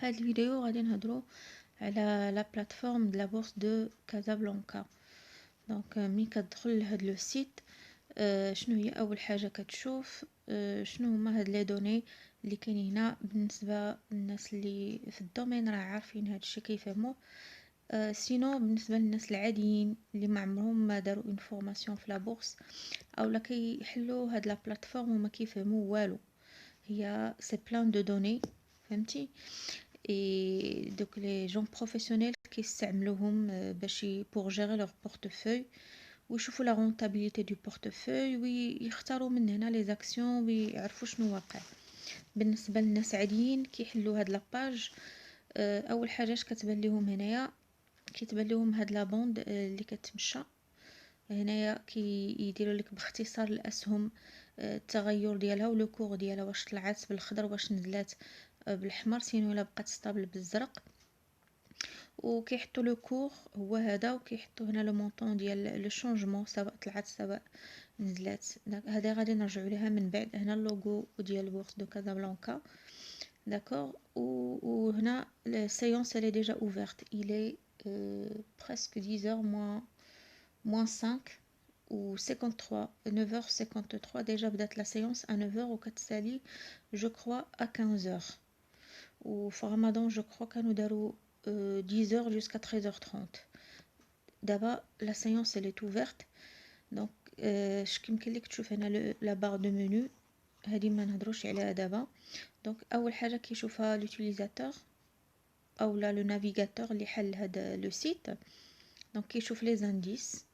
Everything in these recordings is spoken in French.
في هذا الفيديو غادي نهضروا على لا بلاتفورم د لا بورصه دو كازابلانكا. دونك ملي كتدخل لهاد لو سيت، شنو هي اول حاجه كتشوف؟ شنو هما هاد لي دوني اللي كاينين هنا. بالنسبه للناس اللي في الدومين راه عارفين هاد الشيء كيفهموه. سينو بالنسبه للناس العاديين اللي ما عمرهم ما داروا اون فورماسيون في لا بورصه اولا كيحلوا هاد لا بلاتفورم وما كيفهموا والو، هي سي بلان دو دوني، فهمتي؟ اي دوك لي جون بروفيسيونيل كيستعملوهم باش بور جيري لور بورتفوي ويشوفوا لا رونطابيليتي دو بورتفوي ويختاروا من هنا لي زاكسيون ويعرفوا شنو واقع. بالنسبه للناس عاديين كيحلوا هاد لاباج، اول حاجه اش كتبان لهم هنايا؟ كيتبان لهم هاد لا بوند اللي كتمشى هنايا، كيديروا لك باختصار الاسهم، التغير ديالها ولو كور ديالها، واش طلعت بالخضر واش نزلات بالاحمر، سينو الا بقات ستابل بالزرق. وكيحطوا لو كور هو هذا، وكيحطوا هنا لو مونطون ديال لو شونجمون سواء طلعت سواء نزلات. هذا غادي نرجعوا ليها من بعد. هنا اللوغو ديال بورصه دو كازابلانكا، داكور. وهنا السيونس elle est déjà ouverte, il est presque 10h moins 5 ou 53 9h53 déjà بدات la séance à 9h وكتسالي je crois à 15h. وفي رمضان je crois كانوا داروا 10h jusqu'à 13h30. دابا la séance elle est ouverte. donc اش كيمكن لك تشوف هنا لا بار دو منو، هذه ما نهضروش عليها دابا. دونك اول حاجه كيشوفها لوتيليزاتور او لا لو نافيغاتور اللي حل هذا لو سيت. دونك كيشوف لي زانديس،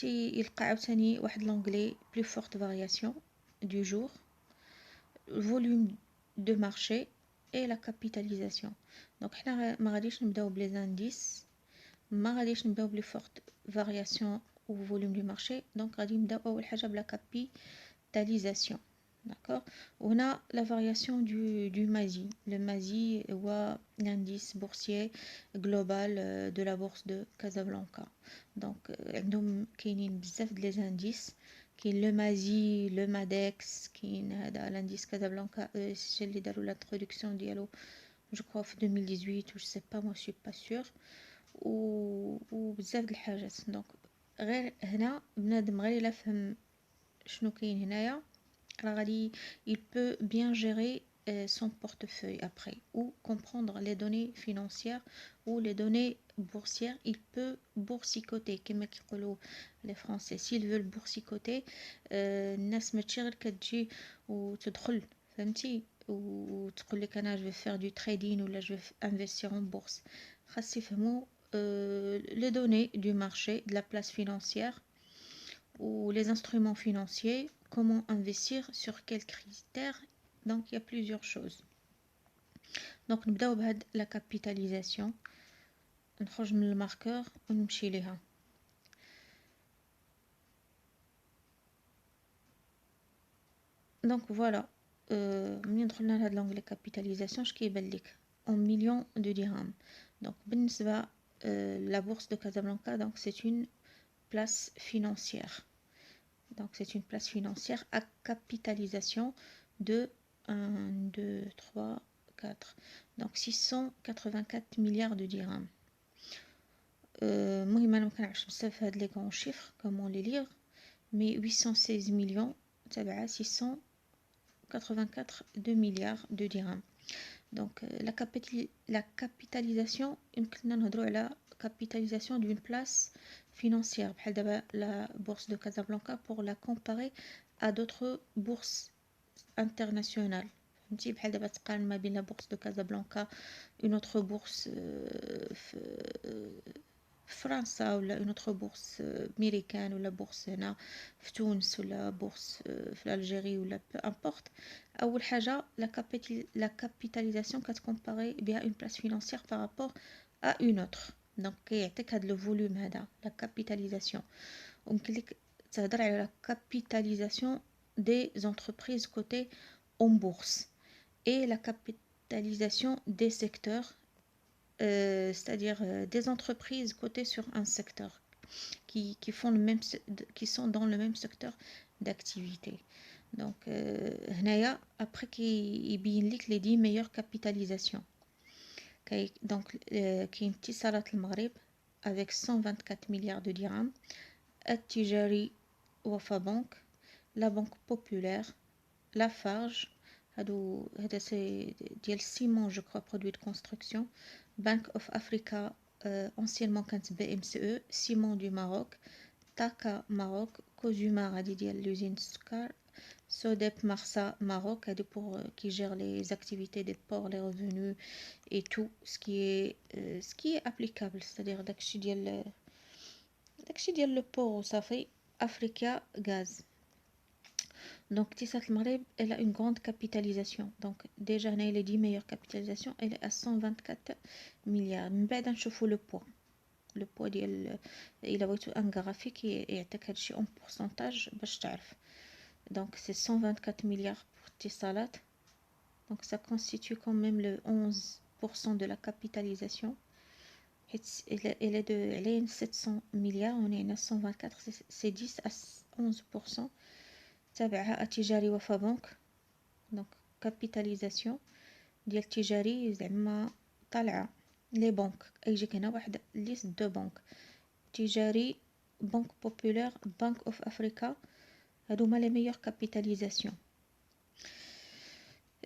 يلقى عاوتاني واحد لونغلي بلو فورت فارياسيون دو جور، فوليوم دو مارشي اي لا كابيتاليزاسيون. دونك حنا ما غاديش نبداو بلي زانديس، ما غاديش نبداو بلي فورت فارياسيون و فوليوم دو مارشي. دونك غادي نبداو اول حاجه بلا كابيتاليزاسيون، d'accord. وهنا la variation du MASI. Le MASI هو l'indice boursier global de la bourse de Casablanca. donc عندهم كاينين بزاف د لي زانديس، كاين لو مازي، لو مادكس، كاين هذا لانديس كازابلانكا سي اللي داروا لانتروداكسيون ديالو جو كرو في 2018 و سي با مو سي با سور، وبزاف د الحاجات. دونك غير هنا بنادم غير الا فهم شنو كاين هنايا راه غادي il peut bien gérer son portefeuille après ou comprendre les données financières ou les données boursières. Il peut boursicoter كما كيقولوا les français. s'il veut boursicoter الناس ماشي غير كتجي وتدخل، فهمتي، وتقول لك انا جو faire du trading ولا جو investir en bourse. خاص يفهموا les données du marché, de la place financière ou les instruments financiers, comment investir, sur quels critères. Donc il y a plusieurs choses. donc نبداو بهاد la capitalisation. نخرج من الماركور ونمشي ليها. donc voilà, ملي دخلنا لهاد لونغلي capitalisation اش كيبان لك؟ en millions de dirhams. donc بالنسبه la bourse de Casablanca, donc c'est une place financière. Donc c'est une place financière à capitalisation de 1, 2, 3, 4. Donc 684 milliards de dirhams. المهم انا مكنعرفش بزاف هاد لي كون شيفر كومون لي ليغ، مي 816 مليون تبع 684 milliards de dirhams. donc la capitalisation يمكننا نهضروا على capitalisation d'une place financière بحال دابا la bourse de Casablanca pour la comparer à d'autres bourses internationales. فهمتي، بحال دابا تقارن ما بين la bourse de Casablanca une autre bourse فرنسا ولا une autre bourse امريكان ولا بورصه هنا في تونس ولا بورصه في الجيري ولا peu importe. اول حاجه la capitalisation كتكومباري بها une place financière par rapport à une autre. donc كيعطيك هذا لو فوليوم هذا la capitalisation. وممكن لك تهضر على la capitalisation des entreprises cotées en bourse et la capitalisation des secteurs, c'est-à-dire des entreprises cotées sur un secteur qui font le même, qui sont dans le même secteur d'activité. donc هنايا après كيبين لك les 10 meilleures capitalisations. Donc كاين اتصالات المغرب avec 124 milliards de dirhams. التجاري وفا بنك، لا بنك بوبولير، لافارج، هذا سي ديال سيمون جو كخوا برودوي دو كونستركسيون، بنك اوف افريكا anciennement كانت بي ام سي او، سيمون دو ماروك، تاكا ماروك، كوزوما غادي ديال لوزين السكر، سوديب مارسا Maroc, pour qui gère les activités des ports, les revenus et tout ce qui est applicable, c'est-à-dire داكشي ديال le port وصافي. Africa Gaz. Donc Tissat Maghreb, elle a une grande capitalisation. Donc déjà on a les 10 meilleures capitalisations, elle est à 124 milliards. Mais on choufou le poids. Le poids il a un graphique qui est en pourcentage باش تعرف. Donc c'est 124 milliards pour Tissalat. Donc ça constitue quand même le 11% de la capitalisation. Elle est de 700 milliards, on est à 124, c'est 10 à 11%. تابعها التجاري وفا بنك. دونك كابيتاليزاسيون ديال التجاري زعما طالعه لي بنك. يجيك هنا واحد ليست دو بنك تجاري، بنك بوبولير، بنك اوف افريكا، هادوما لي ميور كابيتاليزاسيون.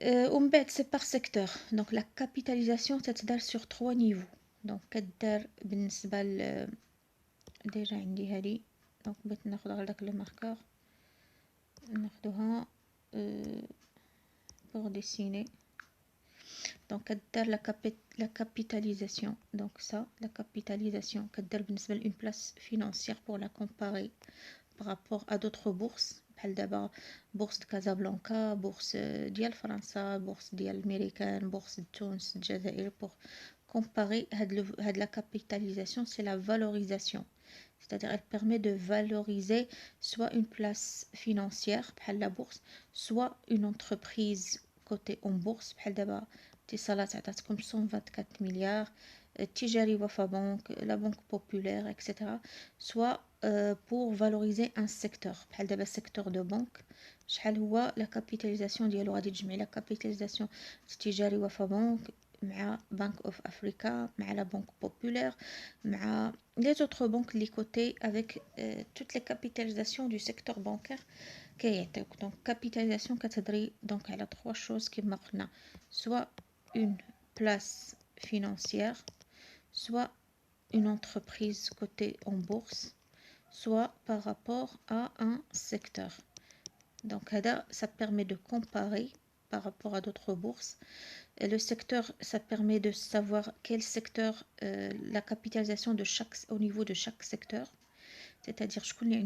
ومن بعد سي بار سيكتور. دونك لا كابيتاليزاسيون تتدار سور 3 نيفو. دونك كدار بالنسبه ديجا عندي هادي. دونك بغيت ناخذ غير داك لو ماركور ناخدوها pour dessiner. Donc la capitalisation, donc ça la capitalisation كدار بالنسبه une place financière pour la comparer par rapport à d'autres bourses بحال دابا بورصه كازابلانكا، بورصه ديال فرنسا، بورصه ديال الامريكان، بورصه تونس، الجزائر. pour comparer هاد la capitalisation, c'est la valorisation. C'est-à-dire elle permet de valoriser soit une place financière, بحال la bourse, soit une entreprise cotée en bourse. بحال دابا اتصالات عطاتكم 124 milliards, التجاري وفا بنك، la banque populaire, etc. Soit pour valoriser un secteur. بحال دابا secteur de banque شحال هو la capitalisation ديالو. غادي تجمعي la capitalisation التجاري وفا بنك مع بنك اوف افريكا مع لا بنك بوبولير مع les autres banques les côtés avec toutes les capitalisations du secteur bancaire كيعطيوك. donc capitalisation كتهضري donc على trois choses كما قلنا: soit une place financière, soit une entreprise cotée en bourse, soit par rapport à un secteur. donc ça permet de comparer par rapport à d'autres bourses. Et le secteur, ça permet de savoir quel secteur, la capitalisation au niveau de chaque secteur. C'est-à-dire, je connais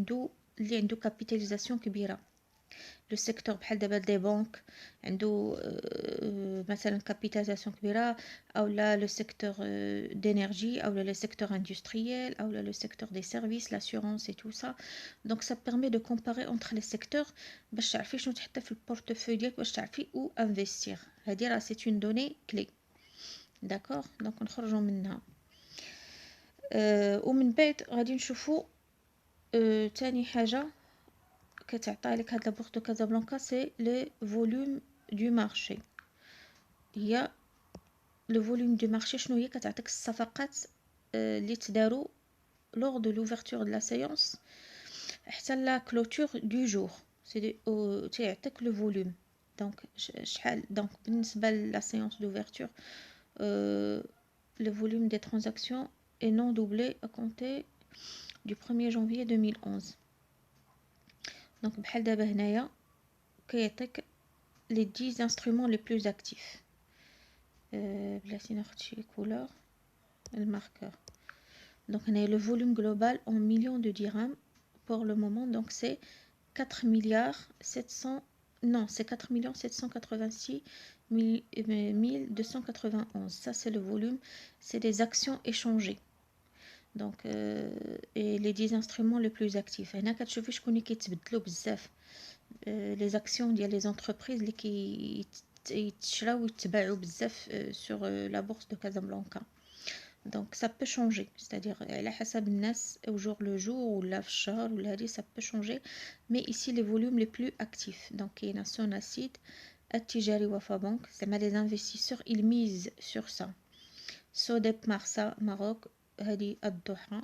une capitalisation كبيرة. Le secteur بحال دابا des banques عنده مثلا capitalisation كبيرة، أو لا le secteur d'énergie، أو لا le secteur industriel، أو لا le secteur des services, l'assurance et tout ça. Donc ça permet de comparer entre les secteurs باش تعرفي شنو تحطي في البورتفوي ديالك باش تعرفي où investir. هادي راه c'est une donnée clé. d'accord. donc نخرجوا منها ومن بعد غادي نشوفوا تاني حاجة كتعطي لك هاد لا بورصه دو كازابلانكا، سي لي فوليوم دو مارشي. هي لو فوليوم دو مارشي شنو هي؟ كتعطيك الصفقات اللي تداروا لور دو لوفرتور دو لا سيونس حتى لا كلوتور دو جور. سي تيعطيك لو فوليوم. دونك شحال دونك بالنسبه لا سيونس دوفرتور le volume des transactions est non doublé à compter du 1er janvier 2011. donc بحال دابا هنايا كيعطيك les 10 instruments les plus actifs. بلاتي ناخد شي couleur الماركeur. donc هنايا le volume global en millions de dirhams pour le moment, donc c'est 4 milliards 700 non c'est 4 millions 786 291. ça c'est le volume, c'est des actions échangées. donc et les 10 instruments les plus actifs. هنا كتشوفي شكون اللي كيتبدلوا بزاف. les actions ديال les entreprises اللي كيتشراو ويتباعوا بزاف sur la bourse de Casablanca. donc ça peut changer, c'est-à-dire على حسب الناس au jour le jour ولا في الشهر ولا هادي ça peut changer. mais ici les volumes les plus actifs. donc كاينه Sonacid, التجاري وفا بنك. زعما les investisseurs ils misent sur ça. سوديب مارسا ماروك، هذه الضحى.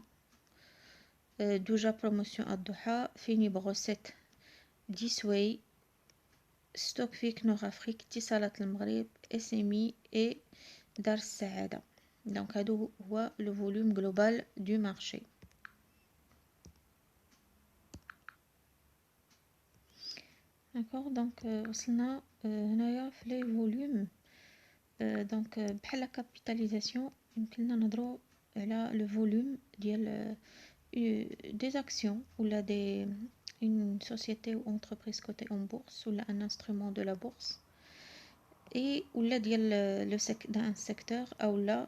دوجا بروموسيون الضحى، فيني بغوسيت ديسوي، ستوك فيك نور افريك، اتصالات المغرب، اس ام اي اي دار السعاده. دونك هادو هو لو فوليوم جلوبال دو مارشي. داكوغ، دونك وصلنا هنايا في لي فوليوم. دونك بحال كابيتاليزاسيون يمكننا نهضروا على لو فوليوم ديال des actions ou là une société ou entreprise cotée en bourse ou là un instrument de la bourse et ou là d'un secteur ou là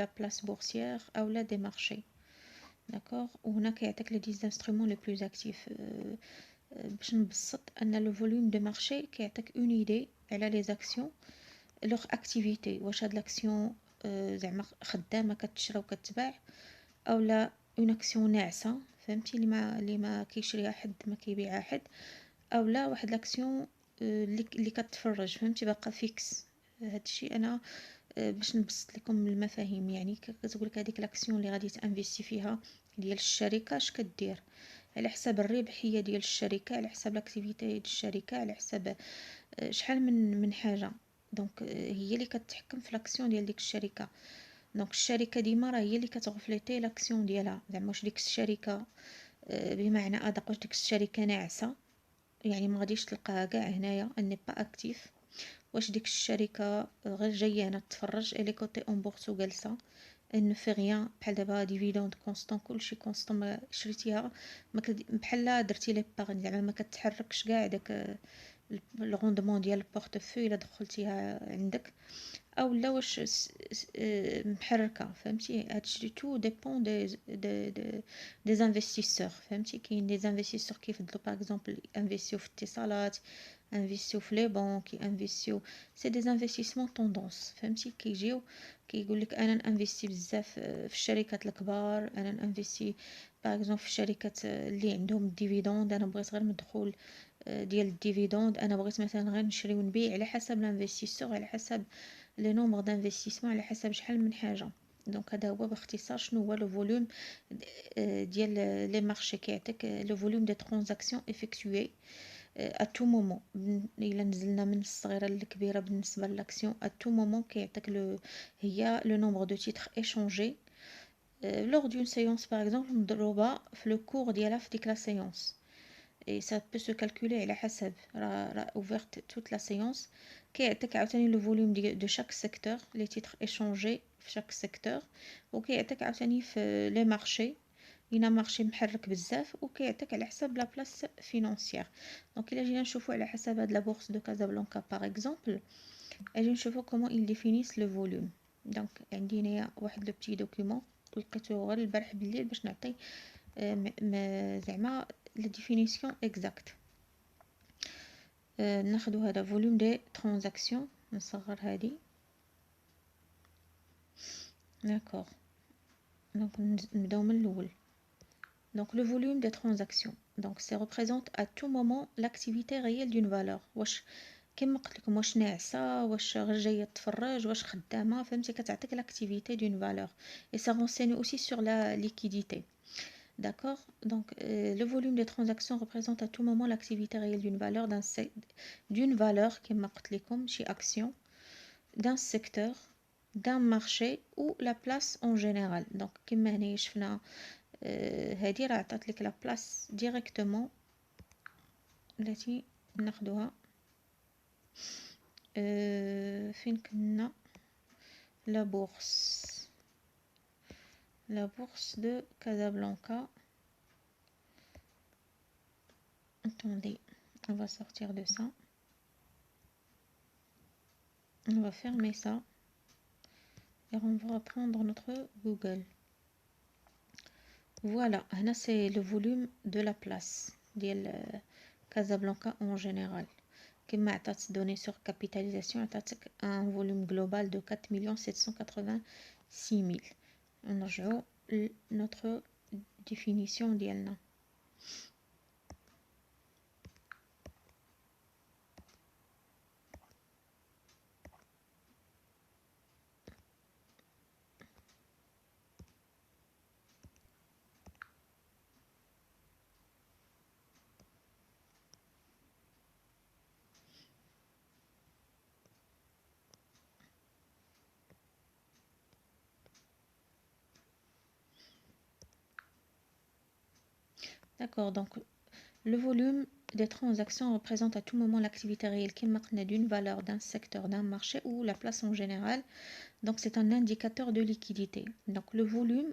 la place boursière ou là des marchés. D'accord. Ou on a les 10 instruments les plus actifs. باش نبسط ان le volume de marché كيعطيك une idée على les actions leur activité. واش هاد l'action زعما خدامه كتشرى وكتباع او لا اون اكسيون ناعسه، فهمتي، اللي ما كيشريها حد ما كيبيعها حد، او لا واحد لاكسيون اللي كتفرج، فهمتي، باقا فيكس. هادشي انا باش نبسط لكم المفاهيم. يعني كتقول لك هذيك لاكسيون اللي غادي تانفيستي فيها ديال الشركه اش كدير على حساب الربحيه ديال الشركه، على حساب لاكتيفيتي ديال الشركه، على حساب شحال من حاجه. دونك هي اللي كتحكم في لاكسيون ديال ديك الشركه. دونك الشركه ديما راه هي اللي كتغفليتي لاكسيون ديالها. زعما واش ديك الشركه بمعنى ادق واش ديك الشركه ناعسه، يعني ما غاديش تلقاها كاع هنايا اني با اكتيف. واش ديك الشركه غير جايه هنا تفرج الي كوتي اون بورس وجالسه ان في غيان، بحال دابا ديفيدوند كونستون، كلشي كونستون، ما شريتيها بحال درتي لي باغ، زعما ما كتحركش كاع داك الغوندمون ديال البورتفوي الا دخلتيها عندك، او لا واش محركه، فهمتي. هادشي تو ديبون دي انفستيسور، فهمتي. كاين دي انفستيسور كيفضلوا باغ اكزومبل انفيستيو في اتصالات، انفيستيو في لي بانك، انفيستيو سي دي انفستيسمون طوندونس، فهمتي. كيجيو كيقول لك انا نانفيستي بزاف في الشركات الكبار، انا نانفيستي باغ اكزومبل في الشركات اللي عندهم الديفيدوند، انا بغيت غير مدخول ديال الديفيدوند، انا بغيت مثلا غير نشري ونبيع، على حسب الانفستيسور، على حسب لي نومبر دانفستيسمون، على حسب شحال من حاجه. دونك هذا هو باختصار شنو هو لو فوليوم ديال لي مارشي. كيعطيك لو فوليوم دي ترانزاكسيون افيكتوي ا تو مومون. الا نزلنا من الصغيره للكبيره بالنسبه لاكسيون ا تو مومون كيعطيك هي لو نومبر دو تيتر ايشونجي lors d'une séance par exemple مضروبه في لو كور ديالها في ديك لا سيونس. et ça peut se calculer على حسب راه ouverte toute la séance. كيعطيك عاوتاني لو فوليوم دو chaque secteur، les titres échangés في chaque secteur، وكيعطيك عاوتاني في لي مارشي هنا مارشي محرك بزاف، وكيعطيك على حساب لا بلاص فينانسيير. دونك الا جينا نشوفوا على حساب هاد لا بورصه دو كازابلانكا باغ اكزومبل، اجي نشوفوا كومون ils définissent le volume. دونك عندي هنايا واحد لو بتي دوكيومون لقيته غير البارح بالليل باش نعطي زعما لا ديفينيسيون اكزاكت. ناخذ هذا فوليوم دي ترانزاكسيون، نصغر هذه. داكوغ، دونك نبداو من الاول. Donc le volume des transactions, donc ça représente à tout moment l'activité réelle d'une valeur. واش كما قلت لكم واش ناعسه، واش غير جايه تفرج، واش خدامه، فهمتي. كتعطيك l'activité d'une valeur et ça renseigne aussi sur la liquidité. D'accord. Donc le volume des transactions représente à tout moment l'activité réelle d'une valeur كما قلت لكم شي action, d'un secteur, d'un marché ou la place en général. Donc كما هنا شفنا هذه راه عطات لك لا بلاس ديريكتومون التي ناخذها فين كنا لا بورس de Casablanca. Attendez, on va sortir de ça, on va fermer ça et on va reprendre notre Google. Voilà, là c'est le volume de la place ديال Casablanca en général. كما عطات donné sur capitalisation عطاتك un volume global de 4,786,000. نرجعوا notre définition ديالنا. D'accord, donc le volume des transactions représente à tout moment l'activité réelle qui marque d'une valeur, d'un secteur, d'un marché ou la place en général. Donc c'est un indicateur de liquidité. Donc le volume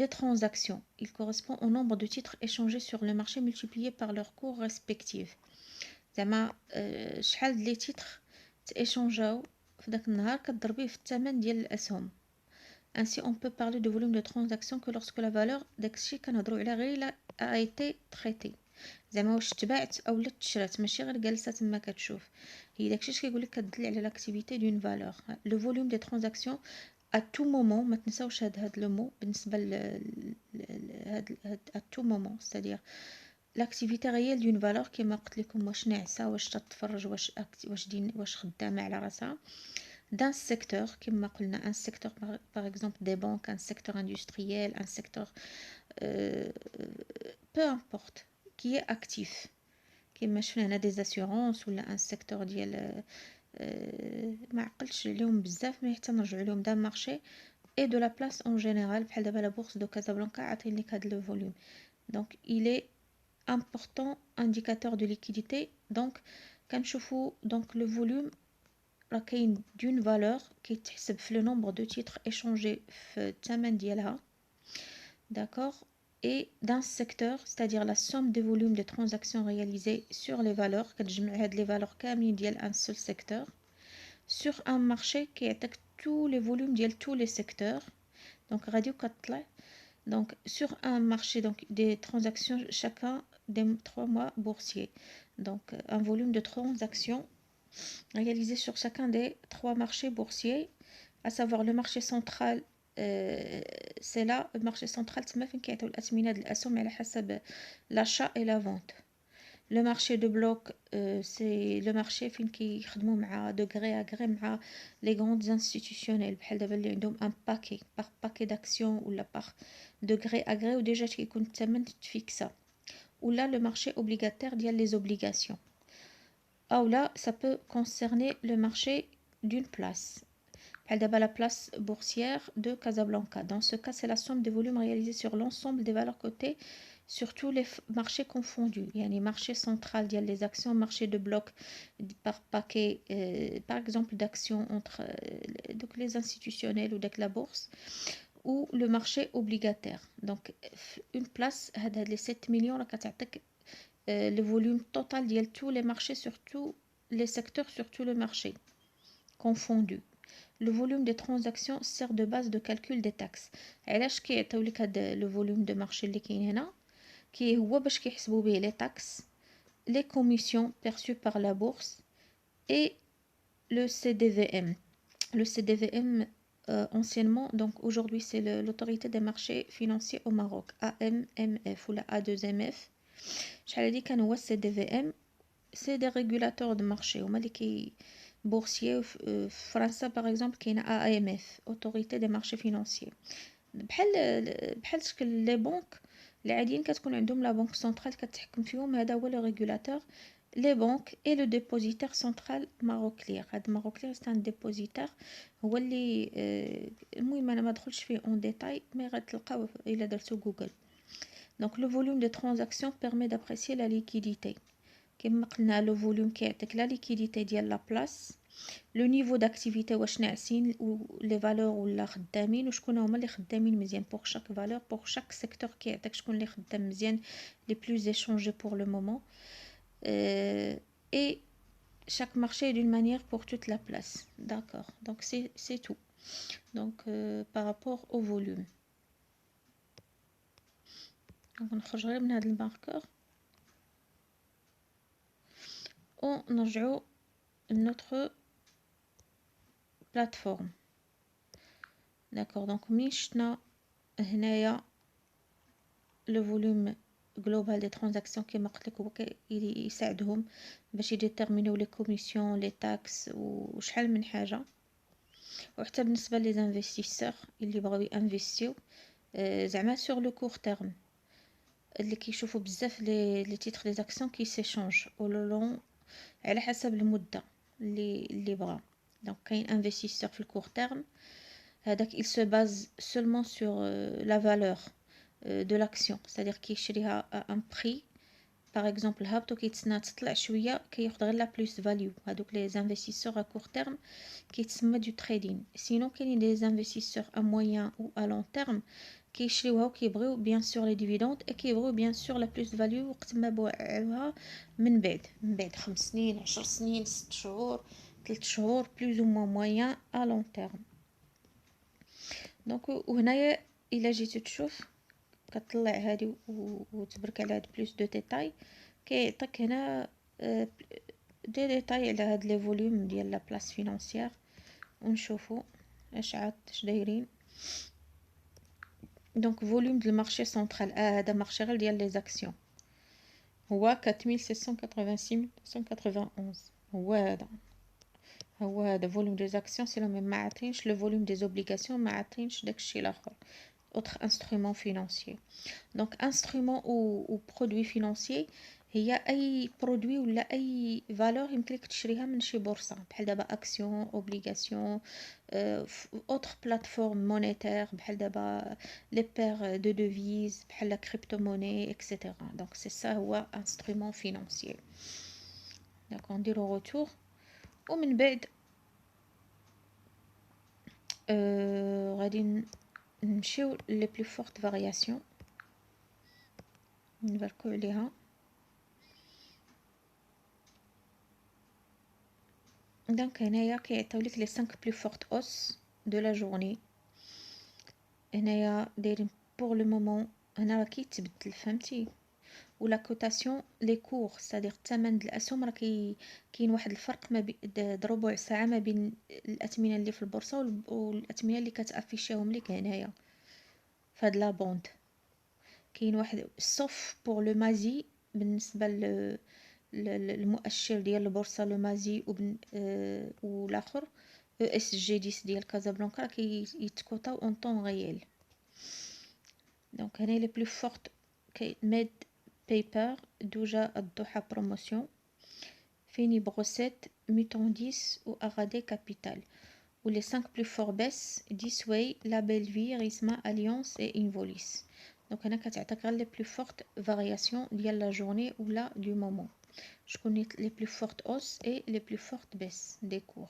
des transactions, il correspond au nombre de titres échangés sur le marché multiplié par leur cours respectif. زعما شحال لي تيتر تéchangeaو في داك النهار كتضربيه في الثمن ديال الاسهم. Ainsi on peut parler de volume de transaction que lorsque la valeur داكشي كنهضروا على غير الا a été traité. زعما واش تباعت او لا تشرات ماشي غير جالسه تما كتشوف. هي داكشي اش كيقول لك كتدل على لاكتيفيتي دون فالور. لو فوليوم دي ترانزاكسيون à tout moment ما تنساوش هاد لو مو بالنسبه هاد à tout moment c'est-à-dire لاكتيفيتي ريال دون فالور كيما قلت لكم واش ناعسه واش تتفرج واش خدامه على راسها d'un secteur كما قلنا un secteur par exemple des banques un secteur industriel un secteur peu importe qui est actif كما شفنا هنا des assurances ولا un secteur ديال ما عقلتش عليهم بزاف مي حتى نرجعوا لهم دا مارشي et de la place en général بحال دابا لا بورصه دو كازابلانكا عاطين لك هاد لو فوليوم donc il est important indicateur de liquidité donc كنشوفوا donc le volume راه كاين d'une valeur كيتحسب في le nombre de titres échangés في الثمن ديالها d'accord et d'un secteur c'est-à-dire la somme des volumes de transactions réalisées sur les valeurs كتجمع هاد les valeurs كاملين ديال un seul secteur sur un marché كيعطيك tous les volumes ديال tous les secteurs donc غادي كتطلع donc sur un marché donc des transactions chacun des 3 mois boursiers donc un volume de transactions réalisé sur chacun des 3 marchés boursiers à savoir le marché central c'est là le marché central تما فين كيعطيو الأثمنة ديال الأسهم على حسب l'achat et la vente. Le marché de bloc c'est le marché فين كيخدموا مع de gré à gré مع les grandes institutionnelles بحال دابا اللي عندهم un paquet par paquet d'actions ولا par de gré à gré وديجا كيكون الثمن تفيكسا ولا le marché obligataire ديال les obligations. Ou là, ça peut concerner le marché d'une place. La place boursière de Casablanca. Dans ce cas, c'est la somme des volumes réalisés sur l'ensemble des valeurs cotées sur tous les marchés confondus. Il y a les marchés centraux, il y a les actions, marché de bloc par paquet, par exemple d'actions entre donc les institutionnels ou avec la bourse, ou le marché obligataire. Donc, une place, les 7 millions, le volume total de tous les marchés sur tous les secteurs sur tout le marché confondu. Le volume des transactions sert de base de calcul des taxes. علاش كيعطيو لك هذا le volume de marché اللي كاين هنا كي هو باش كيحسبوا به les taxes, les commissions perçues par la bourse et le CDVM. Le CDVM anciennement donc aujourd'hui c'est l'autorité des marchés financiers au Maroc AMMF ou la A2MF. شحال هادي كان هو CDVM c'est des régulateurs de marché هما اللي كي بورسيي في فرنسا باغ اكزومبل كاينه AMF autorité des marchés financiers بحال شكل لي بنك العاديين كتكون عندهم لا بنك سنترال كتحكم فيهم هذا هو لو ريغولاتور لي بنك اي لو ديبوزيتير سنترال ماروكلير هاد ماروكلير سي ان ديبوزيتير هو اللي المهم انا ما دخلش فيه اون ديتاي مي غتلقاوه الا درتو جوجل. Donc le volume de transaction permet d'apprécier la liquidité. كما قلنا لو فوليوم كيعطيك لا ليكيديتي ديال لا بلاص لو نيفو داكتيفيتي واش ناعسين لي فالور ولا خدامين وشكون هما اللي خدامين مزيان بوغ شاك فالور بوغ شاك سيكتور كيعطيك شكون اللي خدام مزيان لي بلوز ايشونجي بور لو مومون et chaque marché d'une manière pour toute la place. D'accord, donc c'est tout donc par rapport au volume. نخرج غير من هذا الماركور ونرجعوا notre plateforme. D'accord, donc مشنا هنايا le volume global des transactions كما قلت لك هو يساعدهم باش يديتيرمينيو لي كوميسيون لي تاكس وشحال من حاجه وحتى بالنسبه لي انفستيسور اللي بغاو ينفيستيو زعما سور لو كور تيرم اللي كيشوفوا بزاف لي تيتر دي زاكسيون كي سيشونج او لو لون على حسب المده اللي بغا. Donc كاين investisseur في الكور تيرم هذاك il se base seulement sur la valeur de l'action, c'est-à-dire كيشريها à un prix. Par exemple هابطو كيتسنى تطلع شويه كياخد غير لا بلوس فاليو. هادوك لي انفستيسور ا كور تيرم كيتسمى دو تريدين. سينو كاينين دي انفستيسور ا موين او ا لون تيرم كيشريوها وكيبغيو بيان سور لي ديفيدوند اي كيبغيو بيان سور لا بلوس فاليو وقت ما باعوها من بعد 5 سنين 10 سنين 6 شهور 3 شهور بلوز او موين ا لون تيرم. دونك وهنايا الا جيتو تشوف كتطلع هادي وتبرك على هاد بلوس دو ديتاي كيعطيك هنا دي ديتاي على هاد لي فوليوم ديال لا بلاص فينانسيير ونشوفو اش دايرين. دونك فوليوم ديال المارشي سنترال هذا مارشي غير ديال لي زاكسيون هو 4786 هو هذا فوليوم دي زاكسيون سي ما معطينش لو فوليوم دي زوبليغاسيون ما عطينش داكشي الاخر autre instrument financier. Donc instrument ou produit financier هي اي برودوي ولا اي فالور يمكن لك تشريها من شي بورصه بحال دابا اكسيون اوبليغاسيون اوتر بلاتفورم مونيتير بحال دابا لي بير دو دوفيز بحال لا كريبتو موني اكسيتيرا. دونك سي سا هو انسترومون فينانسيي. دونك نديرو روتور ومن بعد غادي نمشيو لي بلو فورت فارياسيون نبركو عليها. دونك هنايا كيعطيوليك لي 5 بلو فورت اوس دو لا جورني. هنايا دايرين بور لو مومون هنا راه كيتبدل فهمتي ولا كوتاسيون لي كور سادير الثمن د الاسهم راه كاين واحد الفرق ما بين ربع ساعه ما بين الاثمنه اللي في البورصه والاثمنه اللي كتافيشيهم لك هنايا فهاد لا بوند. كاين واحد سوف بور لو مازي بالنسبه المؤشر ديال البورصه لو مازي والاخر اس جي 10 ديال كازابلانكا كيتكوطاو اون طون ريال. دونك هنا لي بلو فورت ميد بيبر دوجا الضحى بروموسيون فيني بروسيت ميتون 10 و اغادي كابيتال و لي 5 بلو فور بيس ديسوي لا بيل في ريسما اليونس اي انفوليس. دونك هنا كتعطيك غير لي بلو فورت فارياسيون ديال لا جورني ولا دو مومون. شكون لي بلو فورت اوس اي لي بلو فورت بيس دي كور.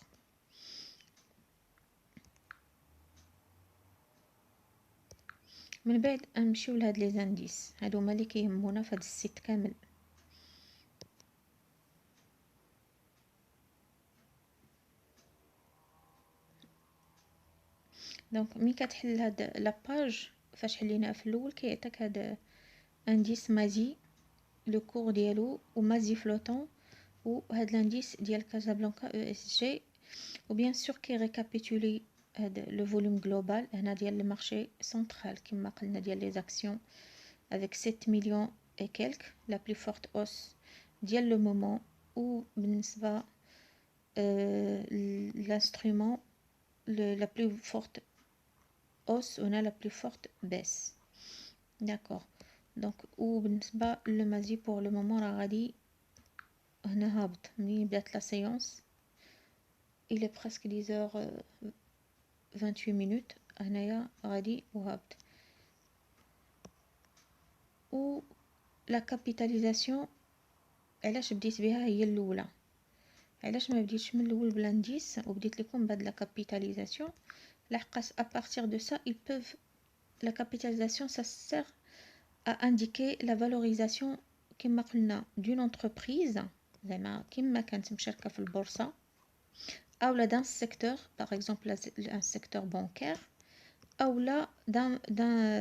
من بعد نمشيو لهاد لي زانديس هادو هما اللي كيهمونا فهاد السيت كامل. دونك ملي كتحل هاد لاباج فاش حليناها في الاول كيعطيك هاد انديس مازي لو كور ديالو ومازي فلوتون وهاد لانديس ديال كازابلانكا او اس جي وبيان سور كي ريكابيتولي هاد لو فوليوم جلوبال هنا ديال المارشي سنترال كما قلنا ديال لي زاكسيون avec 7 millions et quelques la plus forte hausse ديال لو مومون ou بالنسبه l'instrument la plus forte hausse on a la plus forte baisse. D'accord. Donc ou بالنسبه لو مازي pour le moment راه غادي هنا هابط ملي بدات لا سيونس il est presque 10h28 minutes هنايا غادي وهابط. و لا كابيتاليزاسيون علاش بديت بها هي الاولى علاش ما بديتش من الاول بلانديس وبديت لكم بهاد لا كابيتاليزاسيون لحقاش à partir de ça ils peuvent la capitalisation ça sert à indiquer la valorisation كما قلنا d'une entreprise زعما كما كانت مشاركه في البورصه او لا d'un secteur par exemple un secteur bancaire ou là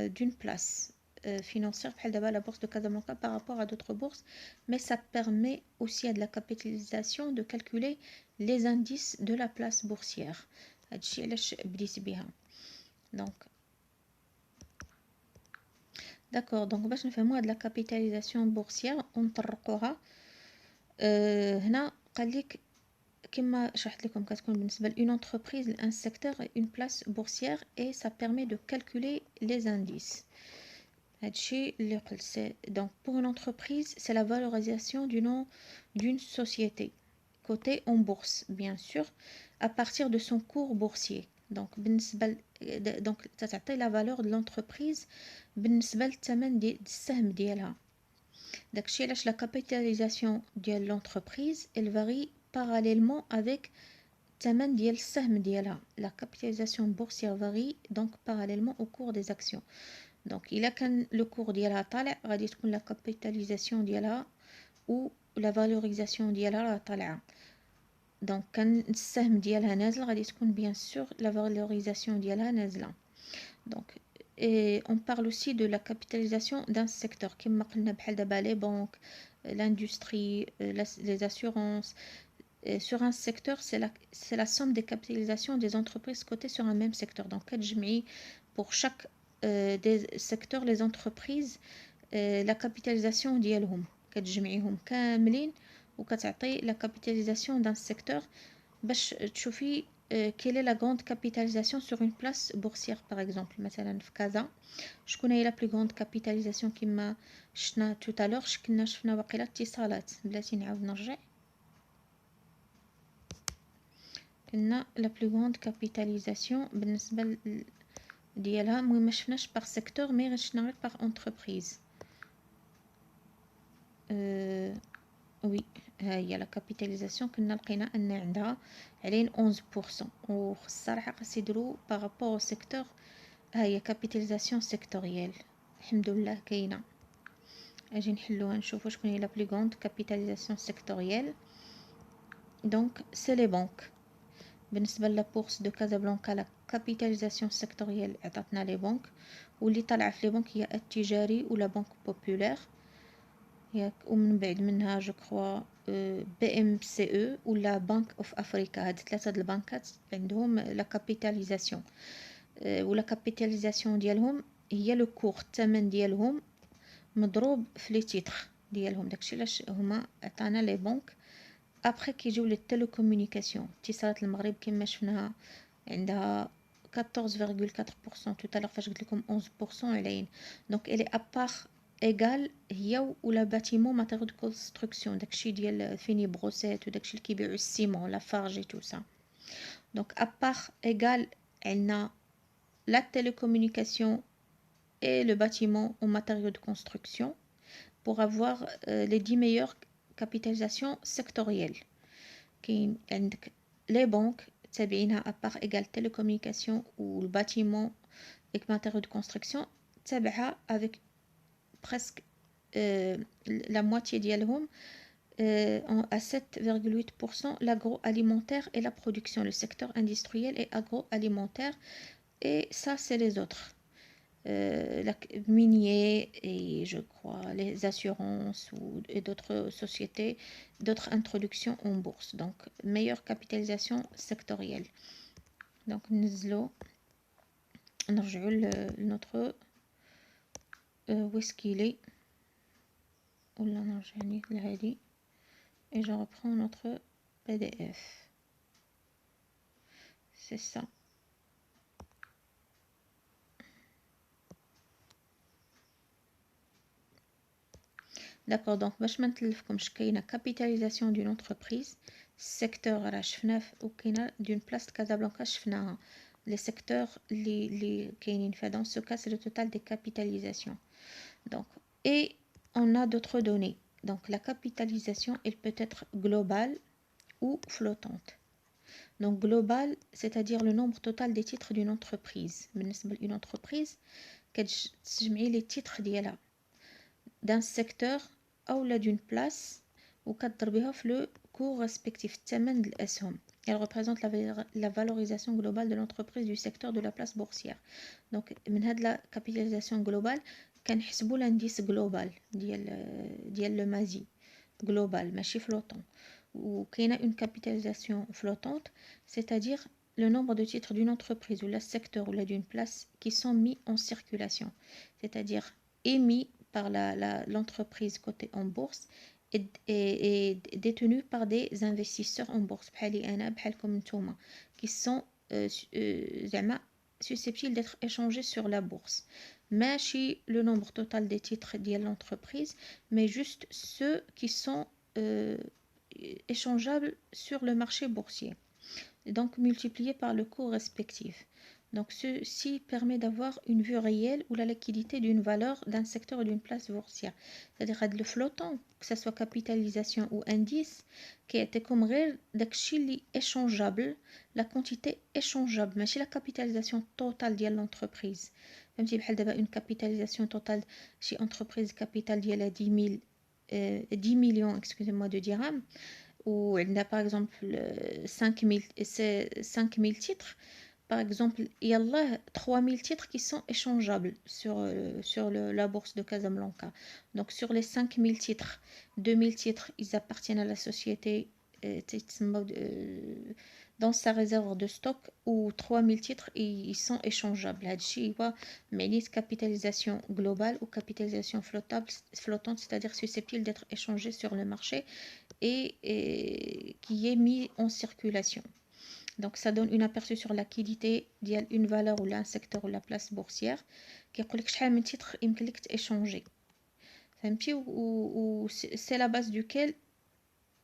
d'une place financière بحال دابا la bourse de Casablanca par rapport à d'autres bourses, mais ça permet aussi à de la capitalisation de calculer les indices de la place boursière. هادشي علاش بديت بها. donc d'accord donc باش نفهموا هاد la capitalisation boursière ونطرقوها هنا قال لك كما شرحت لكم كتكون بالنسبه لune entreprise un secteur une place boursière et ça permet de calculer les indices. هادشي اللي قلت سي donc pour une entreprise c'est la valorisation du nom d'une société cotée en bourse bien sûr à partir de son cours boursier. دونك بالنسبه دونك تعطي لا فالور د لونتربريز بالنسبه للثمن ديال السهم ديالها. داكشي علاش لا كابيتاليزاسيون ديال لونتربريز elle varie parallèlement avec الثمن ديال السهم ديالها. لا كابيتاليزاسيون بورسيير varie donc parallèlement au cours des actions. دونك الا كان لو كور ديالها طالع غادي تكون لا كابيتاليزاسيون ديالها و لا فالوريزاسيون ديالها راه طالعه. دونك كان السهم ديالها نازل غادي تكون بيان سور لا فالوريزاسيون ديالها نازله. دونك on parle aussi de la capitalisation d'un secteur كما قلنا بحال دابا لي بنك l'industrie les assurances. Sur un secteur c'est la somme des capitalisations des entreprises cotées sur un même secteur. donc كتجمعي pour chaque des secteurs les entreprises la capitalisation ديالهم كتجمعيهم كاملين وكتعطي لا كابيتاليزاسيون دان سيكتور باش تشوفي quelle est la grande capitalisation sur une place boursière par exemple. مثلا في كازا شكون هي la plus grande capitalisation كما شفنا tout à l'heure شفنا واقيلا اتصالات بلاتي نعاود نرجع كنا la plus grande capitalisation بالنسبه ديالها. المهم ما شفناش par secteur مي شفنا غير par entreprise. وي ها هي لا كابيتاليزاسيون كنا لقينا ان عندها علين 11% والصراحه خاص يديروا بارابور او سيكتور. ها هي كابيتاليزاسيون سيكتوريال الحمد لله كاينه. اجي نحلوها نشوفوا شكون هي لا بلي غروند كابيتاليزاسيون سيكتوريال. دونك سي لي بنك. بالنسبه لا بورس دو كازابلانكا لا كابيتاليزاسيون سيكتوريال عطاتنا لي بنك واللي طالعه في لي بنك هي التجاري ولا بنك بوبولير ياك. ومن بعد منها جو كخوا بي ام سي او ولا بنك اوف افريكا. هاد ثلاثه د البنكات عندهم لا كابيتاليزاسيون ولا كابيتاليزاسيون ديالهم هي لو كور الثمن ديالهم مضروب في لي تيتر ديالهم. داكشي علاش هما عطانا لي بنك. ابري كيجيو لي تيليكومونيكاسيون اتصالات المغرب كما شفناها عندها 14.4% tout à l'heure فاش قلت لكم 11% علين. دونك الي ابار ايغال هي ولا باتيمون ماتيريو دو كونستركسيون داكشي ديال فيني بروسيت وداكشي اللي كيبيعوا السيمون لا فارجي تو سا. دونك ابار ايغال عندنا لا تيليكومونيكاسيون et le bâtiment aux matériaux de construction pour avoir les 10 meilleures capitalisations sectorielles. كاين عندك les banques تابعينها à part égale télécommunication ou le bâtiment et matériaux de construction تابعها avec presque la moitié ديالهم à 7,8% l'agroalimentaire et la production, le secteur industriel et agroalimentaire. Et ça c'est les autres. Minier et je crois les assurances et d'autres sociétés, d'autres introductions en bourse. Donc meilleure capitalisation sectorielle. Donc ننزلو نرجعو لنوتر où est-ce qu'il est ولا نرجع لهادي et je reprends notre PDF. C'est ça. D'accord, donc باش ما نتلفكمش كاينه كابيتاليزاسيون دون انتربريز سيكتور راه شفناه وكاينه دون بلاص كازابلانكا شفناها. لي سيكتور اللي كاينين في دون سو كا سي لو توتال دي كابيتاليزاسيون. دونك اي on a d'autres données. Donc la capitalisation elle peut être globale ou flottante. Donc global c'est-à-dire le nombre total des titres d'une entreprise. بالنسبه لune entreprise كتجمعي les titres ديالها d'un secteur ou d'une place وكتضربيها في le cours respectif الثمن الأسهم. Elle représente la valorisation globale de l'entreprise du secteur de la place boursière. Donc من هاد la capitalisation globale كنحسبوا l'indice global ديال le MASI global ماشي flottant. وكاينه une capitalisation flottante c'est-à-dire le nombre de titres d'une entreprise ou la secteur ou d'une place qui sont mis en circulation, c'est-à-dire émis par l'entreprise cotée en bourse et détenue par des investisseurs en bourse بحالي أنا بحالكم نتوما qui sont زعما susceptibles d'être échangés sur la bourse. ماشي le nombre total des titres ديال l'entreprise mais juste ceux qui sont échangeables sur le marché boursier. donc multiplié par le cours respectif. Donc ceci permet d'avoir une vue réelle ou la liquidité d'une valeur d'un secteur ou d'une place boursière. C'est-à-dire le flottant, que ce soit capitalisation ou indice, qui était comme غير داكشي اللي échangeable, la quantité échangeable, ماشي la capitalisation totale ديال l'entreprise. فهمتي بحال دابا une capitalisation totale شي entreprise capital ديالها 10 millions excusez-moi de dirhams ou par exemple 5000 titres. Par exemple, il y a 3000 titres qui sont échangeables sur la bourse de Casablanca. Donc, sur les 5000 titres, 2000 titres, ils appartiennent à la société dans sa réserve de stock, ou 3000 titres, ils sont échangeables. Mais capitalisation globale ou capitalisation flottante, c'est-à-dire susceptible d'être échangée sur le marché et qui est mis en circulation. Donc ça donne une aperçu sur la liquidité d'une valeur ou un secteur ou la place boursière qui يقول لك شحال من titre يمكن لك تéchanger. فهمتي ou c'est la base duquel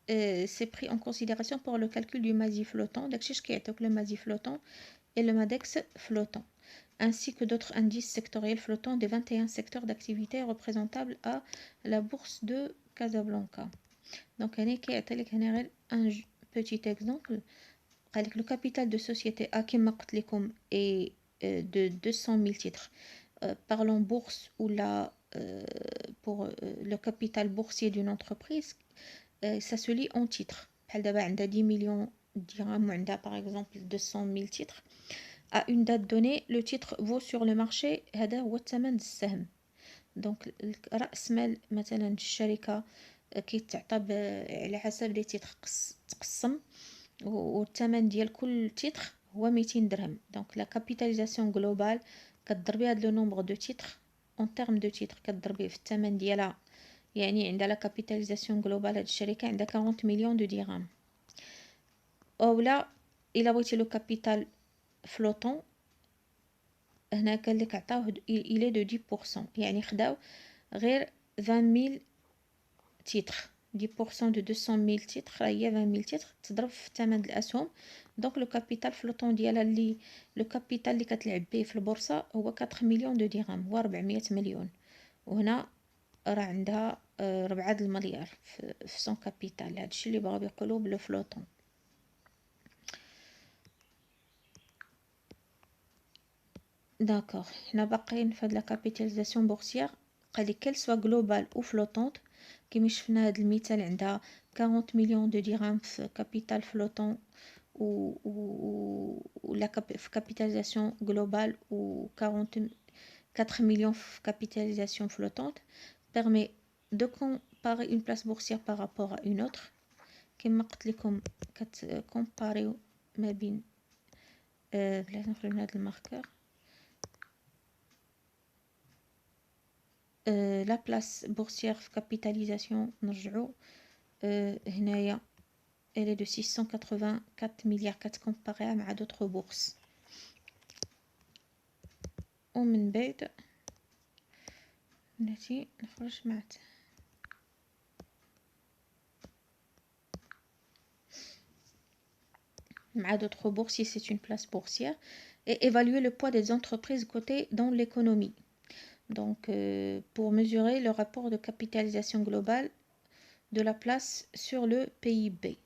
c'est pris en considération pour le calcul du MASI flottant. داكشي اش كيعطيوك le MASI flottant et le MADEX flottant, ainsi que d'autres indices sectoriels flottants des 21 secteurs d'activité représentables à la bourse de Casablanca. Donc هنا كيعطي لك هنا غير un petit exemple. Le capital de société A qui est de 200 000 titres. Parlons bourse ou pour le capital boursier d'une entreprise, ça se lit en titres. Elle a 10 millions de dirhams, par exemple 200 000 titres. À une date donnée, le titre vaut sur le marché هذا هو الثمن السهم. Donc رأس مال مثلا الشركة كيتعطى على حسب لي تيتر تقسم والثمن ديال كل تيتر هو 200 درهم. دونك لا كابيتاليزاسيون جلوبال كتضربي هاد لو نومبر دو تيتر اون تيرم دو تيتر كتضربيه في الثمن ديالها، يعني عندها لا كابيتاليزاسيون جلوبال هاد الشركه عندها 40 مليون دو درهم. اولا الا بغيتي لو كابيتال فلوتون هنا قال لك عطاوه الى دو 10%، يعني خداو غير 20000 تيتر. 10% de 200 000 titres هي 20000 titres تضرب في ثمن الاسهم. دونك لو كابيتال فلوتون ديالها اللي لو كابيتال اللي كتلعب به في البورصه هو 4 مليون دو درهم، هو 400 مليون. وهنا راه عندها 4 المليار في سون كابيتال. هادشي اللي بغاو يقولوا بلو فلوتون. داكوغ حنا باقيين في هاد لا كابيتاليزاسيون بورسيير. قال لك كل سوا جلوبال او فلوتونت. كيما شفنا هاد المثال عندها 40 مليون دو درهم في كابيتال فلوتون ou la capitalisation globale ou 44 millions de capitalisation flottante permet de comparer une place boursière par rapport à une autre. كما قلت لكم كتكومباريو ما بين بلاتي نخرج من هذا الماركر لا بلاس بورسيير في كابيتاليزاسيون. نرجعوا هنايا elle est de 684 milliards comparée مع d'autres bourses. ومن بعد نجي نخرج مع d'autres bourses si c'est une place boursière, et évaluer le poids des entreprises cotées dans l'économie. Donc pour mesurer le rapport de capitalisation globale de la place sur le PIB.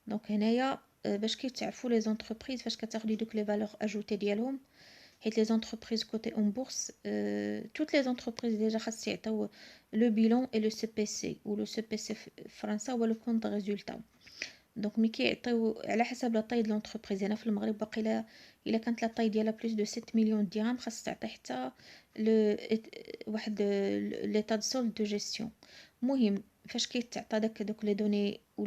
Donc هنايا باش كيتعرفوا les entreprises فاش كتاخدي دوك les valeurs ajoutées ديالهم. حيت les entreprises cotées en bourse, toutes les entreprises déjà خاص يعطيو le bilan et le CPC ou le CPC فرنسا هو le compte de résultat. دونك ملي كيعطيو على حسب لا طاي د لونتربريز. هنا في المغرب باقي الا كانت لا طاي ديالها بلوس دو 7 مليون درهم خاص تعطي حتى واحد ليطا دو سولد دو جيستيون. المهم فاش كيتعطى دوك لي دوني و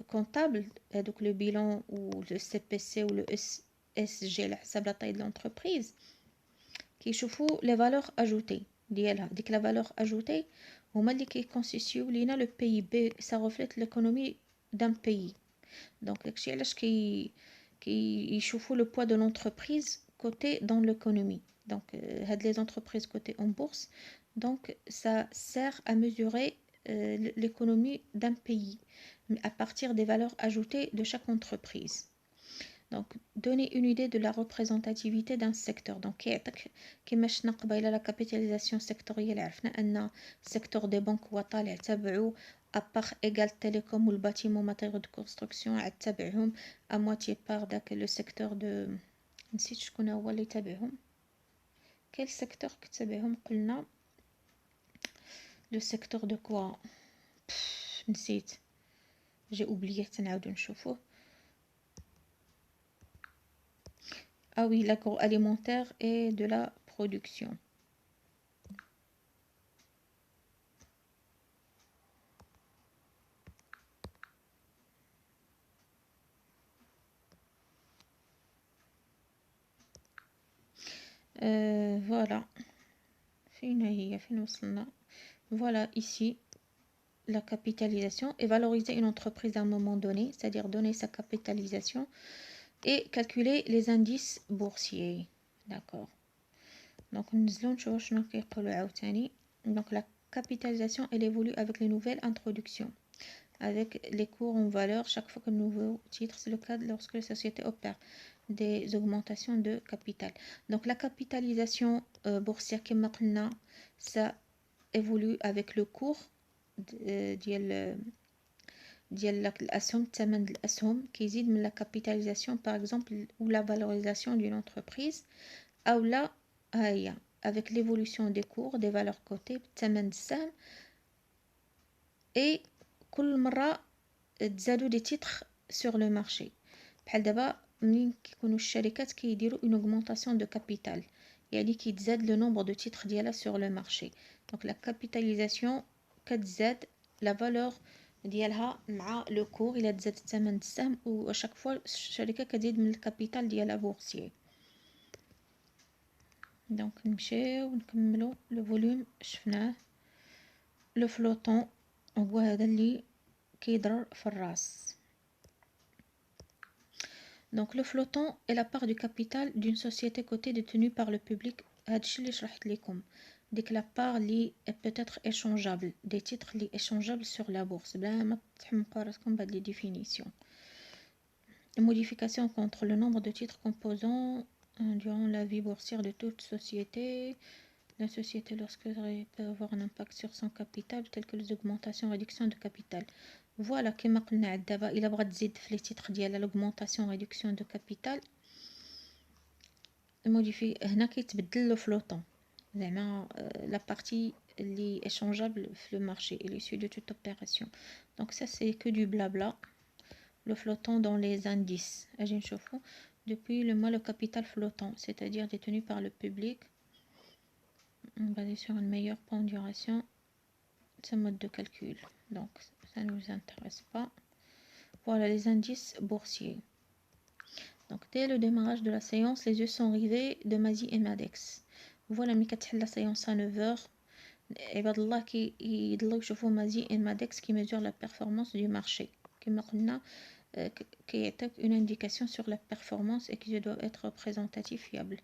كونطابل هذوك لو بيلون و لو سي بي سي و لو اس جي على حسب لا طاي د لونتربريز كيشوفوا لي فالور اجوتي ديالها. ديك لا فالور اجوتي هما اللي كيكونستيتيو لينا لو بي بي. سا ريفليت ليكونومي d'un pays. Donc داكشي علاش يشوفوا le poids de l'entreprise cotée dans l'économie. Donc هاد les entreprises cotées en bourse, donc ça sert à mesurer l'économie d'un pays à partir des valeurs ajoutées de chaque entreprise. Donc donner une idée de la représentativité d'un secteur. Donc كيعطيك كما شفنا قبيله la capitalisation sectorielle عرفنا ان secteur des banques هو طالع تبعو ابار égal télécom والباتيمون ماتيريaux de construction عاد تبعهم à moitié part داك لو secteur de نسيت شكون هو اللي تبعهم quel secteur كتبعهم قلنا le secteur de quoi نسيت j'ai oublié تنعاودو نشوفوه. Ah oui, l'agroalimentaire et de la production. Voilà. Voilà ici la capitalisation et valoriser une entreprise à un moment donné, c'est-à-dire donner sa capitalisation et calculer les indices boursiers. D'accord. Donc donc la capitalisation elle évolue avec les nouvelles introductions, avec les cours en valeur chaque fois que nouveau titre. C'est le cas lorsque les sociétés opèrent des augmentations de capital. Donc la capitalisation boursière كما قلنا ça évolue avec le cours ديال الاسهم الثمن الاسهم كيزيد من la capitalisation par exemple ou la valorisation d'une entreprise او لا هي avec l'évolution des cours des valeurs cotées بثمن السهم et كل مرة تزادوا دي تيتر sur le marché. بحال دابا منين كيكونوا الشركات كيديروا une augmentation de capital يعني كيتزاد le nombre de titres ديالها sur le marché. donc la capitalisation كتزاد la valeur ديالها مع لو كور الى تزاد الثمن السهم و chaque fois الشركه كتزيد من الكابيتال ديالها بورسيي. دونك نمشيو ونكملو لو فوليوم شفناه. لو فلوطون هو هذا اللي كيضرر في الراس. Donc le flottant est la part du capital d'une société cotée détenue par le public. هادشي اللي شرحت لكم. ديك la part اللي peut être échangeable, des titres اللي échangeables sur la bourse. بلا ما تحمقوا راسكم بهاد لي définition. Modification contre le nombre de titres composants durant la vie boursière de toute société. La société, lorsqu'elle peut avoir un impact sur son capital, tel que les augmentations, réduction de capital. Voilà, كما قلنا دابا إلا بغات تزيد في لي تيتر ديالها l'augmentation réduction de capital موديفي هنا كيتبدل لو فلوطون زعما لا بارتي اللي échangeable في le marché et l'issue de toute opération. Donc ça c'est que du blabla. Le flottant dans les indices. أجي نشوفو depuis le mois le capital flottant, c'est-à-dire détenu par le public basé sur une meilleure pondération de ce mode de calcul. Donc ça ne nous intéresse pas. Voilà les indices boursiers. Donc dès le démarrage de la séance, les yeux sont rivés de Mazi et Madex. Voilà ملي كتحل la séance à 9h. عباد الله كيضلوا يشوفوا Mazi et Madex qui mesurent la performance du marché. كما قلنا كيعطيك une indication sur la performance et qui doit être représentatif fiable.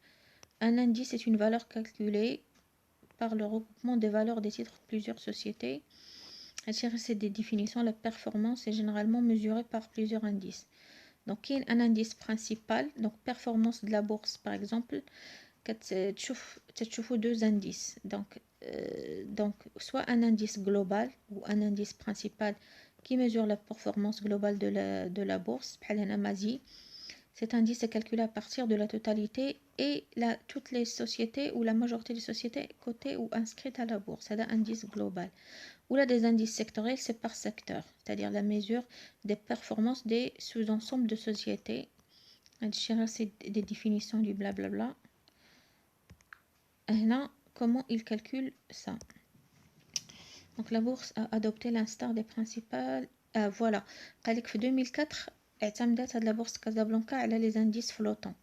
Un indice est une valeur calculée par le regroupement des valeurs des titres de plusieurs sociétés. C'est des définitions. La performance est généralement mesurée par plusieurs indices. Donc, il y a un indice principal, donc performance de la bourse par exemple, tu deux indices. Donc, soit un indice global ou un indice principal qui mesure la performance globale de la bourse. Cet indice est calculé à partir de la totalité et toutes les sociétés ou la majorité des sociétés cotées ou inscrites à la bourse. C'est un indice global. Ou là des indices sectoriels, c'est par secteur, c'est-à-dire la mesure des performances des sous-ensembles de sociétés. C'est des définitions du blablabla. Là, comment il calcule ça? Donc la bourse a adopté l'instar des principales. Voilà. En 2004, اعتمدت la bourse Casablanca على les indices flottants.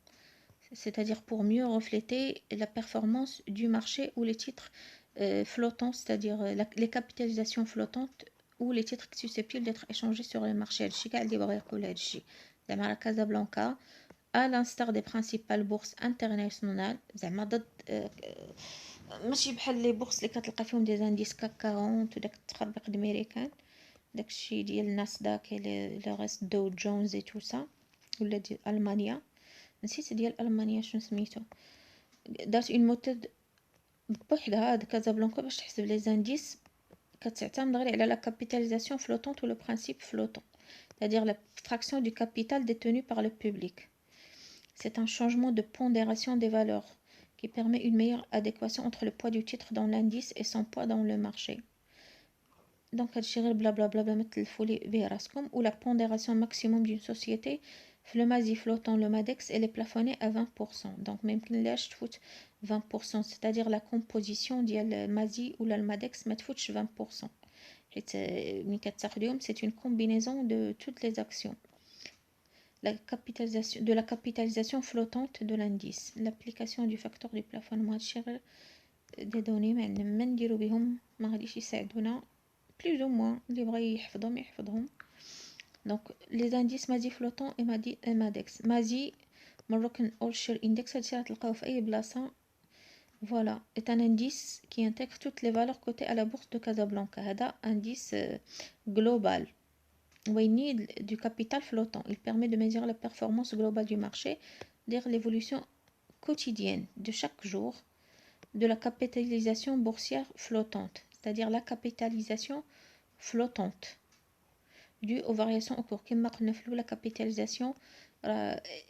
C'est-à-dire pour mieux refléter la performance du marché ou les titres flottants, c'est-à-dire les capitalisations flottantes ou les titres susceptibles d'être échangés sur le marché. La Casablanca, à l'instar des principales bourses internationales, ماشي بحال لي بورس اللي كتلقى فيهم دي زانديس كاك 40 وداك التخربيق الامريكان داكشي ديال ناسداك لو ريست دو جونز اي تو سا. ولا ديال المانيا، نسيت ديال المانيا شنو سميتو، دارت اون ميثود بوحدها هاد كازابلانكا باش تحسب لي زانديس، كتعتمد غير على لا كابيتاليزاسيون فلوتونت و لو برينسيپ فلوتون، c'est-à-dire la fraction du capital détenu par le public. C'est un changement de pondération des valeurs qui permet une meilleure adéquation entre le poids du titre dans l'indice et son poids dans le marché. Donc هادشي غير بلا بلا بلا بلا متلفوا لي به راسكم. ou la pondération maximum d'une société في le MASI flottant le MADEX elle est plafonnée à 20%. donc ما يمكنلاش تفوت 20%، c'est-à-dire la composition ديال MASI ولا المادكس ما تفوتش 20%، حيت ملي كتاخديهم c'est une combinaison de toutes les actions. La capitalisation flottante de l'indice, l'application du facteur du plafonnement. هادشي غير دي دوني ما نديرو بهم، ما غاديش يساعدونا plus ou moins اللي بغى يحفظهم يحفظهم. donc les indices MASI flottant et MADEX. MASI Moroccan All Share Index هادشي غتلقاوه في اي بلاصه. voilà est un indice qui intègre toutes les valeurs cotées à la bourse de Casablanca. هذا indice global. We need du capital flottant. Il permet de mesurer la performance globale du marché, dire l'évolution quotidienne de chaque jour de la capitalisation boursière flottante, c'est-à-dire la capitalisation flottante due aux variations au cours. كما قلنا في الأولى capitalisation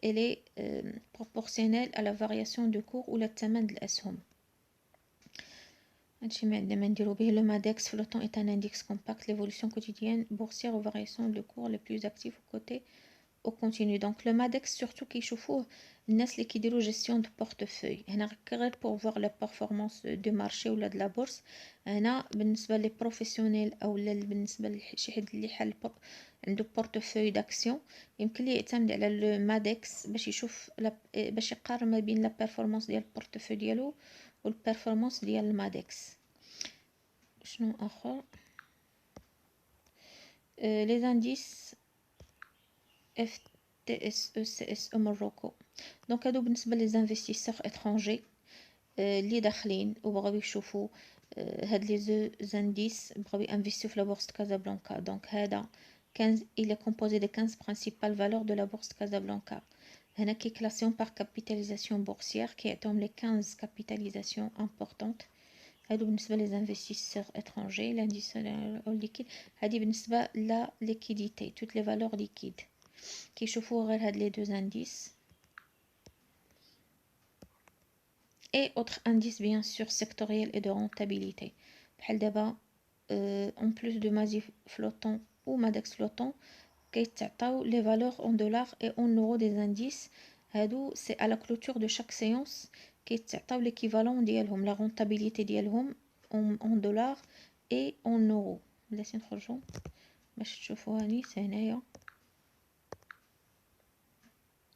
elle est proportionnelle à la variation de cours ou الثمن الأسهم. هادشي ما عندنا ما نديرو به. le MADEX flottant est un index compact l'évolution quotidienne boursière aux variations de cours les plus actifs aux côtés au continu. donc le MADEX surtout كيشوفوه الناس اللي كيديروا gestion de portefeuille. هنا غير pour voir la performance du marché ولا de la bourse. هنا بالنسبه لي بروفيسيونيل او بالنسبه لشي حد اللي حل عنده portefeuille d'action يمكن ليه يعتمد على le MADEX باش يشوف باش يقارن ما بين la performance ديال البورتفوي ديالو والبرفورمانس ديال المادكس. شنو اخر؟ لي زانديس FTSE CSE Morocco. دونك هادو بالنسبه لي زانفستيسور اترونجي اللي داخلين وبغاو يشوفوا هاد لي زانديس بغاو ينفيستيو في لا بورصه كازابلانكا. دونك هذا 15 il est composé des 15 principales valeurs de la bourse Casablanca. هنا كي كلاسيون par capitalisation boursière كيعطيهم لي 15 capitalisation importante. هادو بالنسبه لي زانفستيسور اترونجي. لانديس ليكيد هادي بالنسبه لا ليكيديتي توت لي فالور ليكيد كيشوفوا غير هاد لي دو انديس. et autres indices bien sûr sectoriels et de rentabilité بحال دابا en plus de MASI flottant ou MADEX flottant كيتعطاو les valeurs en dollars et en euros des indices. هادو c'est à la clôture de chaque séance كيتعطاو l'équivalent ديالهم la rentabilité ديالهم en dollars et en euros. بلاتي نخرجوا باش تشوفوها نيت هنايا.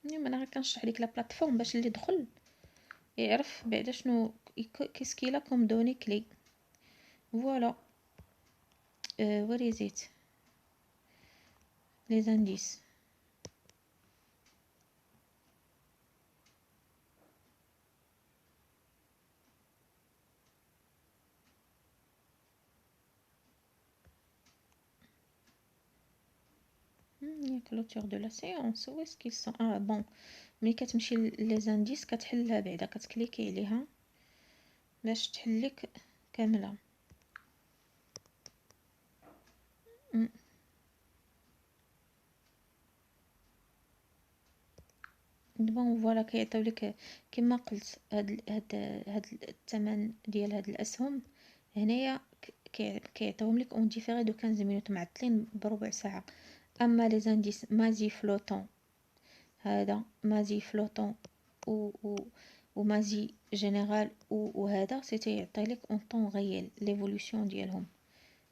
انا غير كنشرح ليك لا بلاتفورم باش اللي دخل يعرف بعدا شنو كيسكيلا كوم دوني كلي. فوالا where is it les indices. clôture de la séance où est-ce qu'ils sont. ah bon ملي كتمشي لي زانديس كتحلها بعدا كتكليكي عليها باش تحلك كامله. بون فوالا كيعطيو لك كما قلت هاد الثمن ديال هاد الاسهم هنايا كيعطيوهم لك اون ديفيري دو 15 مينوت معطلين بربع ساعه. اما لي زانديس مازي فلوتون هذا مازي فلوتون و مازي جينيرال وهذا سيتيعطي لك اون طون غيال ليفولوسيون ديالهم.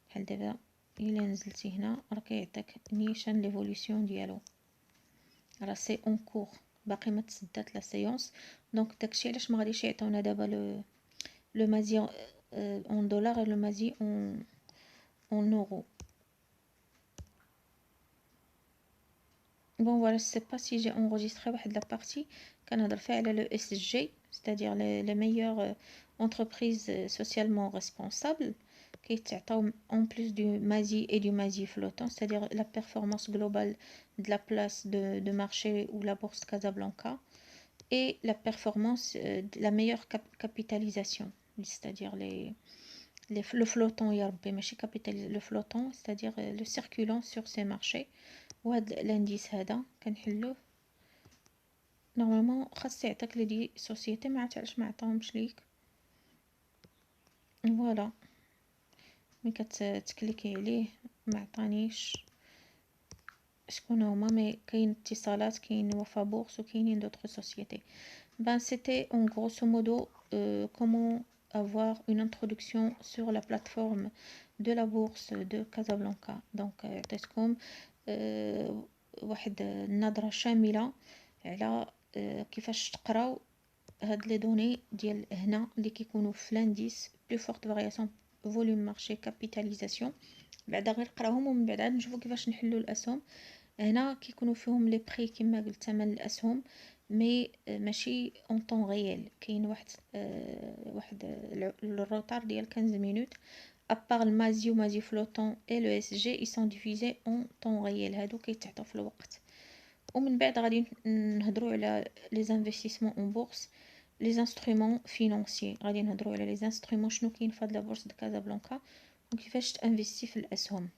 بحال دابا الا نزلتي هنا راه كيعطيك نيشان ليفولوسيون ديالو راه سي اون كور باقي ما تسدات لا سيونس. دونك داكشي علاش ما غاديش يعطيونا دابا لو مازي اون دولار لو مازي اون اورو. bon voilà je sais pas si j'ai enregistré واحد la partie كنهضر فيها على le ESG c'est-à-dire les meilleures entreprises socialement responsables. كيتعطاو en plus du MASI et du MASI flottant, c'est-à-dire la performance globale de la place de marché ou la bourse de Casablanca et la performance de la meilleure capitalisation, c'est-à-dire le flottant يا ربي ماشي le flottant, c'est-à-dire le circulant sur ces marchés. وهاد l'indice هذا كنحلوه نورمالمون خاص يعطيك لي دي سوسيتي، ما عرفت علاش ما عطاهمش ليك. فوالا ملي كتكليكي عليه ما عطانيش شكون هما، مي كاين اتصالات، كاين وفا بورس وكاينين دوطخ سوسيتي. Ben c'était en grosso modo comment avoir une introduction sur la plateforme de la bourse de Casablanca. Donc عطيتكم واحد النظرة شاملة على كيفاش تقراو هاد لي دوني ديال هنا اللي كيكونوا في لانديس بلو فورت فارياسيون فوليوم مارشي كابيتاليزاسيون. بعدا غير قراهم ومن بعد عاد نشوفوا كيفاش نحلوا الاسهم. هنا كيكونوا فيهم لي بري كما قلت ثمن الاسهم، مي ماشي اون طون ريال، كاين واحد الروتار ديال 15 مينوت. ابار المازي ومازي فلوتون اي لو اس جي اي سون ديفيزي اون طون ريال، هادو كيتعطوا في الوقت. ومن بعد غادي نهضروا على لي زانفستيسمون اون بورس، لي انسترومون فينانسيي. غادي نهضروا على لي انسترومون شنو كاين في هاد لا بورس د كازابلانكا وكيفاش تانفيستي في الاسهم.